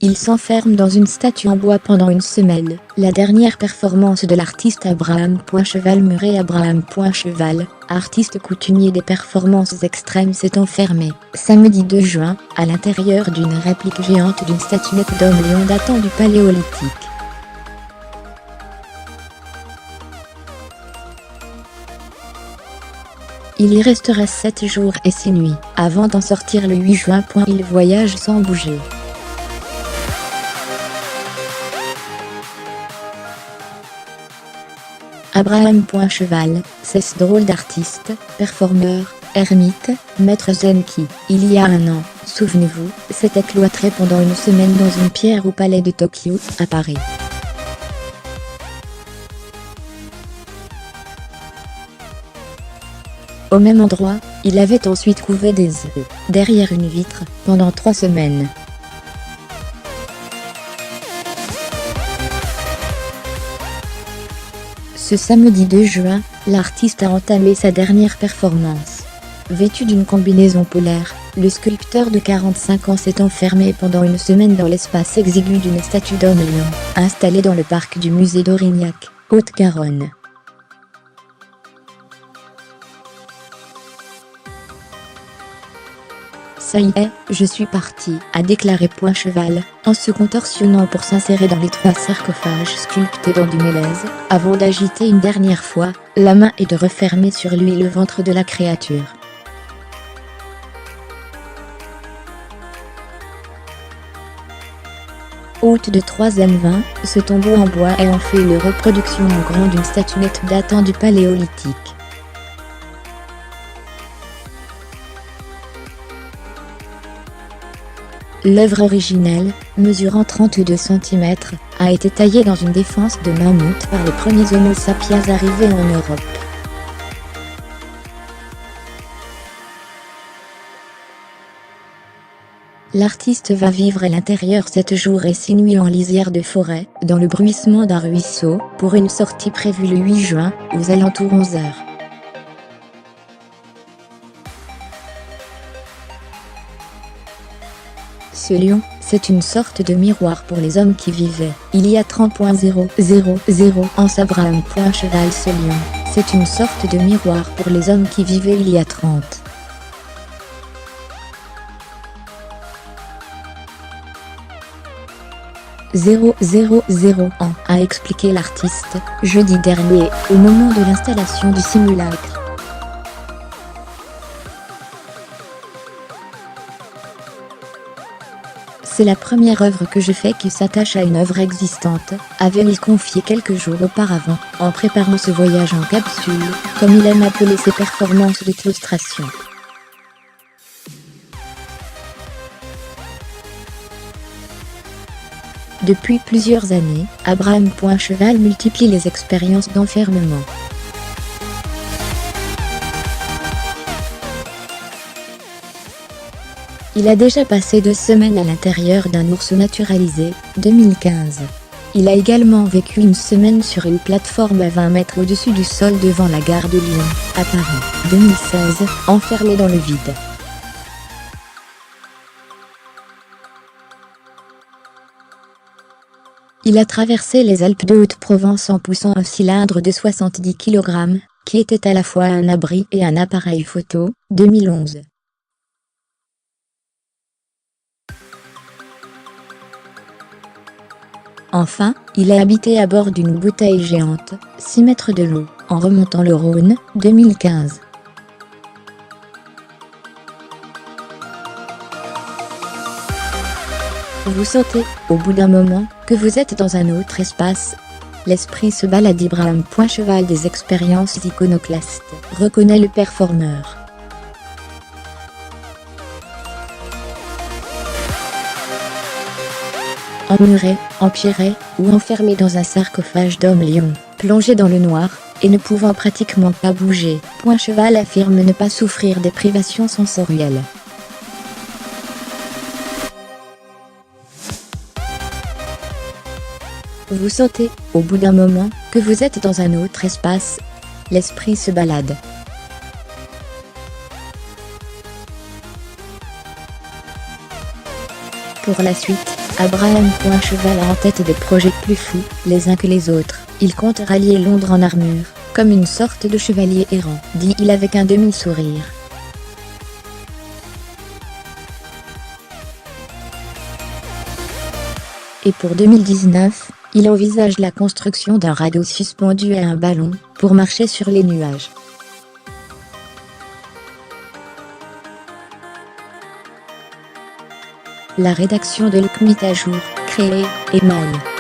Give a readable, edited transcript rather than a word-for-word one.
Il s'enferme dans une statue en bois pendant une semaine. La dernière performance de l'artiste Abraham Cheval Murray Abraham Cheval, artiste coutumier des performances extrêmes, s'est enfermé, samedi 2 juin, à l'intérieur d'une réplique géante d'une statuette d'homme-lion datant du Paléolithique. Il y restera 7 jours et 6 nuits, avant d'en sortir le 8 juin. Il voyage sans bouger. Abraham Cheval, c'est ce drôle d'artiste, performeur, ermite, maître zen qui, il y a un an, souvenez-vous, s'était cloîtré pendant une semaine dans une pierre au palais de Tokyo, à Paris. Au même endroit, il avait ensuite couvé des œufs, derrière une vitre, pendant 3 semaines. Ce samedi 2 juin, l'artiste a entamé sa dernière performance. Vêtu d'une combinaison polaire, le sculpteur de 45 ans s'est enfermé pendant une semaine dans l'espace exigu d'une statue d'homme-lion, installée dans le parc du musée d'Aurignac, Haute-Garonne. Ça y est, je suis parti, a déclaré Cheval, en se contorsionnant pour s'insérer dans l'étroit sarcophage sculpté dans du mélèze, avant d'agiter une dernière fois la main et de refermer sur lui le ventre de la créature. Hôte de 3e20, ce tombeau en bois est en fait une reproduction en grand d'une statuette datant du Paléolithique. L'œuvre originelle, mesurant 32 cm, a été taillée dans une défense de mammouth par les premiers Homo sapiens arrivés en Europe. L'artiste va vivre à l'intérieur 7 jours et 6 nuits en lisière de forêt, dans le bruissement d'un ruisseau, pour une sortie prévue le 8 juin, aux alentours 11h. Ce lion, c'est une sorte de miroir pour les hommes qui vivaient il y a 30.000 ans. Abraham Cheval. Ce lion, c'est une sorte de miroir pour les hommes qui vivaient il y a 30. ans, a expliqué l'artiste, jeudi dernier, au moment de l'installation du simulacre. C'est la première œuvre que je fais qui s'attache à une œuvre existante, avait-il confié quelques jours auparavant, en préparant ce voyage en capsule, comme il aime appeler ses performances de claustration. Depuis plusieurs années, Abraham Cheval multiplie les expériences d'enfermement. Il a déjà passé 2 semaines à l'intérieur d'un ours naturalisé, 2015. Il a également vécu une semaine sur une plateforme à 20 mètres au-dessus du sol devant la gare de Lyon, à Paris, 2016, enfermé dans le vide. Il a traversé les Alpes de Haute-Provence en poussant un cylindre de 70 kg, qui était à la fois un abri et un appareil photo, 2011. Enfin, il a habité à bord d'une bouteille géante, 6 mètres de long, en remontant le Rhône, 2015. Vous sentez, au bout d'un moment, que vous êtes dans un autre espace. L'esprit se balade. Abraham Cheval des expériences iconoclastes, reconnaît le performeur. Emmuré, empierré, ou enfermé dans un sarcophage d'homme-lion, plongé dans le noir, et ne pouvant pratiquement pas bouger, Cheval affirme ne pas souffrir des privations sensorielles. Vous sentez, au bout d'un moment, que vous êtes dans un autre espace. L'esprit se balade. Pour la suite, Abraham.Cheval a en tête des projets plus fous, les uns que les autres. Il compte rallier Londres en armure, comme une sorte de chevalier errant, dit-il avec un demi-sourire. Et pour 2019, il envisage la construction d'un radeau suspendu à un ballon, pour marcher sur les nuages. La rédaction de L'Écoute à jour, créée, Eman.